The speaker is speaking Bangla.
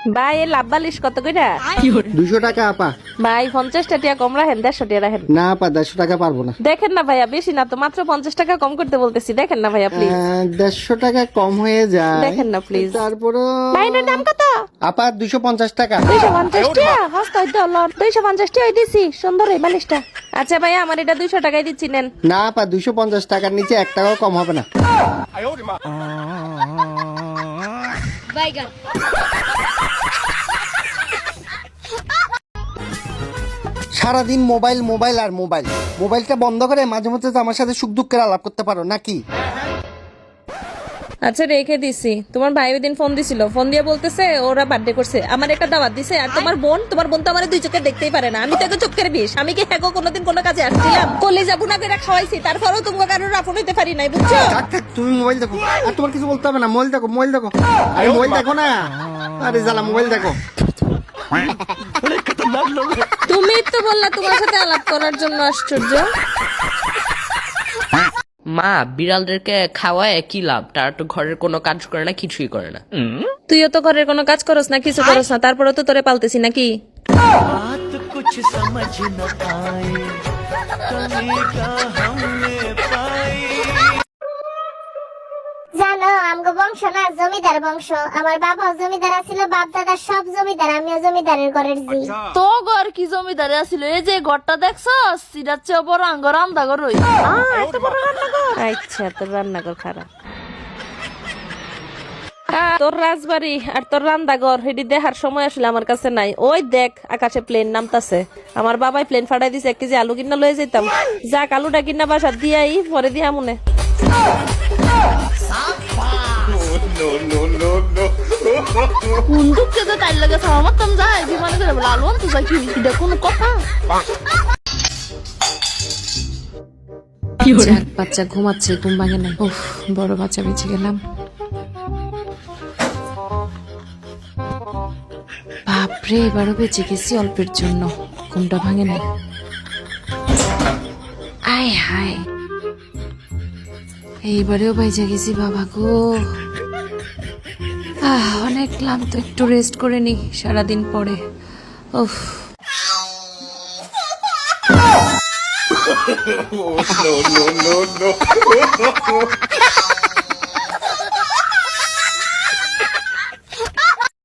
ভাই এই লাভ বালিশ কত কইরা? 200 টাকা আপা। ভাই 50 টাকা কম রাখেন, 150 টাকা রাখেন। না আপা 150 টাকা পারবো না। দেখেন না ভাইয়া, বেশি না তো, মাত্র 50 টাকা কম করতে বলতেছি, দেখেন না ভাইয়া প্লিজ। 150 টাকা কম হয়ে যায়। দেখেন না প্লিজ। তারপরও ভাই এটার দাম কত? আপা 250 টাকা। 250 টাকা হস্ত হইতে হলো, 250 টাকা দিছি, সুন্দর এই বালিশটা। আচ্ছা ভাইয়া আমার এটা 200 টাকায় দিচ্ছি, নেন। না আপা 250 টাকার নিচে 1 টাকাও কম হবে না। সারাদিন মোবাইল মোবাইল আর মোবাইল। মোবাইলটা বন্ধ করে মাঝে মধ্যে তো আমার সাথে সুখ দুঃখের আলাপ করতে পারো নাকি? আচ্ছা রেখে দিছি। তোমার ভাই ওই দিন ফোন দিছিল, ফোন দিয়ে বলতেছে ওরা বার্থডে করছে, আমার একটা দাওয়াত দিছে। আর তোমার বোন তো আমার দুই চোখে দেখতেই পারে না, আমি তো একে চোখের বিষ। আমি কি হ্যাঁ কোনোদিন কোনো কাজে আসছিলাম? কলেজা বুনা করে খাওয়াইছি, তারপরেও তোমাকে কারোর আপন হইতে পারি নাই, বুঝছো? থাক থাক, তুমি মোবাইল দেখো, আর তোমার কিছু বলতে হবে না। মোবাইল দেখো, মোবাইল দেখো। আরে মোবাইল দেখো না, আরে জ্বালা, মোবাইল দেখো। তুমি তো বললা তোমার সাথে আলাপ করার জন্য। আশ্চর্য। মা, বিড়ালদেরকে খাওয়ায় কি লাভ? তারা তো ঘরের কোনো কাজ করে না, কিছুই করে না। তুইও তো ঘরের কোনো কাজ করস না, কিছু করস না, তারপরেও তো তোরে পালতেছি নাকি? बात कुछ समझ न आए, कमी का हमने पाई। জানো আমগো বংশ না জমিদার বংশ। আমার বাবা জমিদার ছিল, বাপ দাদা সব জমিদার, আমিও জমিদারের ঘরের জি। তো ঘর কি জমিদারে আছিল? এই যে ঘরটা দেখছো, সিটার চেয়ে বড় আঙ্গর রান্দাঘর রই। আচ্ছা তোর রান্নাঘর খারাপ। তোর রাজবাড়ি আর তোর রান্নাঘর এটি দেখার সময় আসলে আমার কাছে নাই। ওই দেখ আকাশে প্লেন নামতাছে, আমার বাবাই প্লেন ফাটাই দিছে। 1 কেজি আলু কিনা লয়ে যেতাম, যাক আলুটা কিনা বাসা দিয়াই পরে দিয়া মনে। কোন দুঃখে যে তাই লাগে আমার তো যাই বিমানে করে বলে আলু আনতে যাই, কি এটা কোনো কথা? যাক বাচ্চা ঘুমাচ্ছে, ঘুম ভাঙে নাই। উফ, বড় বাচ্চা বেঁচে গেলাম। বাপরে, এবারও বেঁচে গেছি অল্পের জন্য, ঘুমটা ভাঙে নাই। আয় হায়, এইবারেও বেঁচে গেছি বাবা গো। অনেক ক্লান্ত, একটু রেস্ট করে নি সারাদিন পরে। উফ। No, no, no, no.